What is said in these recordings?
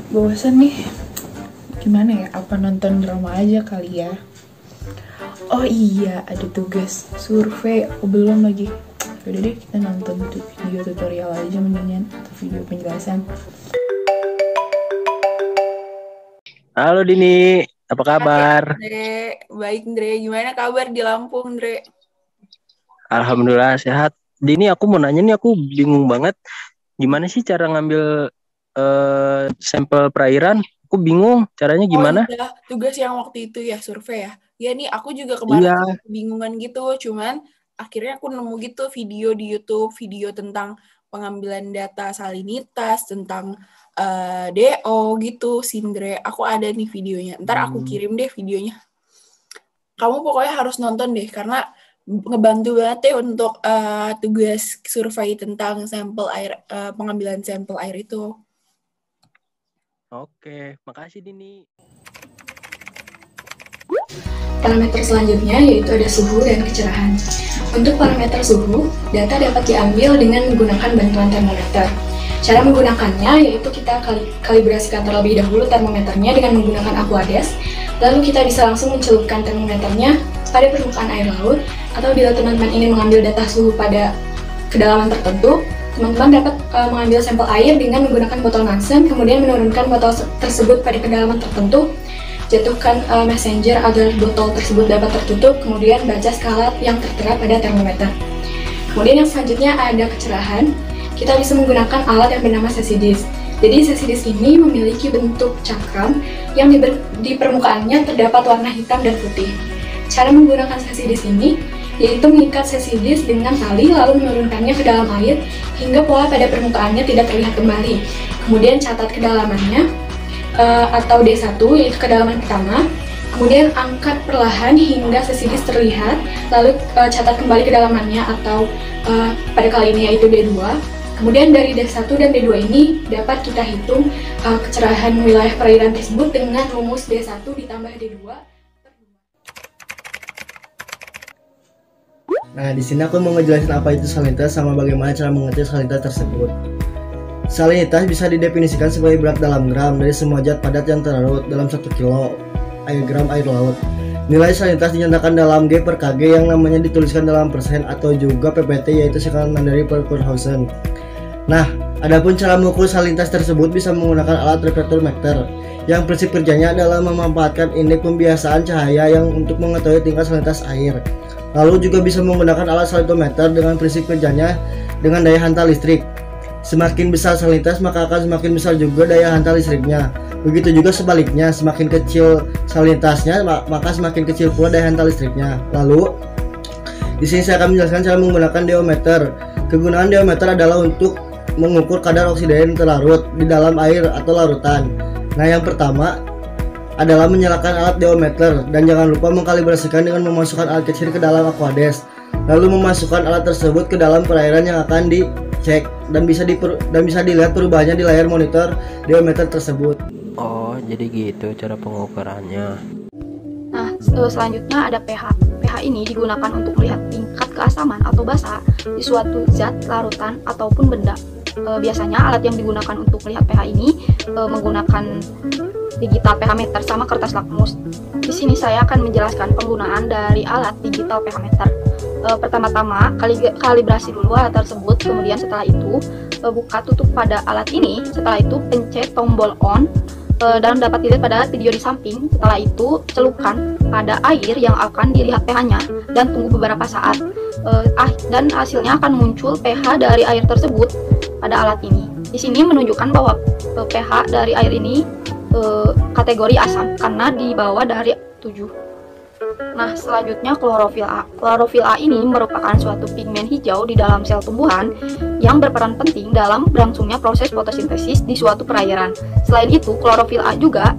Bosan nih, gimana ya? Apa nonton drama aja kali ya? Oh iya, ada tugas survei. Oh, belum lagi. Udah deh, kita nonton video tutorial aja mendingan, atau video penjelasan. Halo Dini, apa Hai kabar? Andre, baik Andre. Gimana kabar di Lampung, Andre? Alhamdulillah sehat. Dini, aku mau nanya nih, aku bingung banget. Gimana sih cara ngambil sampel perairan? Aku bingung, caranya Oh gimana? iya, tugas yang waktu itu ya, survei ya. Ya nih, aku juga kemarin Iya, bingungan gitu, cuman akhirnya aku nemu gitu video di YouTube, video tentang pengambilan data salinitas, tentang DO gitu, Sindre. Aku ada nih videonya. Ntar aku kirim deh videonya. Kamu pokoknya harus nonton deh, karena ngebantu banget ya untuk tugas survei tentang sampel air, pengambilan sampel air itu. oke. Makasih Dini. Parameter selanjutnya yaitu ada suhu dan kecerahan. Untuk parameter suhu, data dapat diambil dengan menggunakan bantuan termometer. Cara menggunakannya yaitu kita kalibrasikan terlebih dahulu termometernya dengan menggunakan aquades, lalu kita bisa langsung mencelupkan termometernya pada permukaan air laut, atau bila teman-teman ingin mengambil data suhu pada kedalaman tertentu, teman-teman dapat mengambil sampel air dengan menggunakan botol Nansen, kemudian menurunkan botol tersebut pada kedalaman tertentu, jatuhkan messenger agar botol tersebut dapat tertutup, kemudian baca skala yang tertera pada termometer. Kemudian yang selanjutnya ada kecerahan. Kita bisa menggunakan alat yang bernama sesidis. Jadi sesidis ini memiliki bentuk cakram yang di permukaannya terdapat warna hitam dan putih. Cara menggunakan sesidis ini yaitu mengikat sesidis dengan tali lalu menurunkannya ke dalam air hingga pola pada permukaannya tidak terlihat kembali. Kemudian catat kedalamannya atau D1 yaitu kedalaman pertama. Kemudian angkat perlahan hingga sesidis terlihat, lalu catat kembali kedalamannya atau pada kali ini yaitu D2. Kemudian dari D1 dan D2 ini dapat kita hitung kecerahan wilayah perairan tersebut dengan rumus D1 ditambah D2. Nah, di sini aku mau ngejelasin apa itu salinitas sama bagaimana cara mengerti salinitas tersebut. Salinitas bisa didefinisikan sebagai berat dalam gram dari semua zat padat yang terlarut dalam 1 kilo gram air laut. Nilai salinitas dinyatakan dalam G per Kg yang namanya dituliskan dalam persen atau juga PPT yaitu sekalan dari per thousand. Nah, adapun cara mengukur salinitas tersebut bisa menggunakan alat reflektometer yang prinsip kerjanya adalah memanfaatkan indeks pembiasaan cahaya yang untuk mengetahui tingkat salinitas air. Lalu juga bisa menggunakan alat salitometer dengan prinsip kerjanya dengan daya hantar listrik. Semakin besar salinitas maka akan semakin besar juga daya hantar listriknya. Begitu juga sebaliknya, semakin kecil salinitasnya maka semakin kecil pula daya hantar listriknya. Lalu di sini saya akan menjelaskan cara menggunakan diometer. Kegunaan diometer adalah untuk mengukur kadar oksigen terlarut di dalam air atau larutan. Nah, yang pertama adalah menyalakan alat diometer dan jangan lupa mengkalibrasikan dengan memasukkan alat kecil ke dalam aquades, lalu memasukkan alat tersebut ke dalam perairan yang akan dicek dan bisa dilihat perubahannya di layar monitor diometer tersebut. Oh, jadi gitu cara pengukurannya. Nah, selanjutnya ada pH. pH ini digunakan untuk melihat tingkat keasaman atau basa di suatu zat, larutan, ataupun benda. Biasanya alat yang digunakan untuk melihat pH ini menggunakan digital pH meter sama kertas lakmus. Di sini saya akan menjelaskan penggunaan dari alat digital pH meter. Pertama-tama kalibrasi dulu alat tersebut, kemudian setelah itu buka tutup pada alat ini, setelah itu pencet tombol on dan dapat dilihat pada video di samping. Setelah itu celupkan pada air yang akan dilihat pH-nya dan tunggu beberapa saat, dan hasilnya akan muncul pH dari air tersebut pada alat ini. Di sini menunjukkan bahwa pH dari air ini kategori asam karena di bawah dari 7. Nah, selanjutnya klorofil A. Klorofil A ini merupakan suatu pigmen hijau di dalam sel tumbuhan yang berperan penting dalam berlangsungnya proses fotosintesis di suatu perairan. Selain itu, klorofil A juga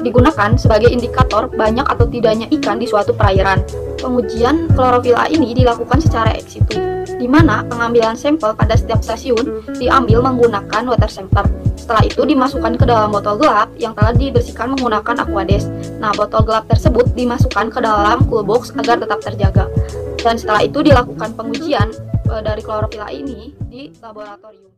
digunakan sebagai indikator banyak atau tidaknya ikan di suatu perairan. Pengujian klorofil A ini dilakukan secara ex situ, di mana pengambilan sampel pada setiap stasiun diambil menggunakan water sampler. Setelah itu dimasukkan ke dalam botol gelap yang telah dibersihkan menggunakan aquades. Nah, botol gelap tersebut dimasukkan ke dalam cool box agar tetap terjaga. Dan setelah itu dilakukan pengujian dari klorofil A ini di laboratorium.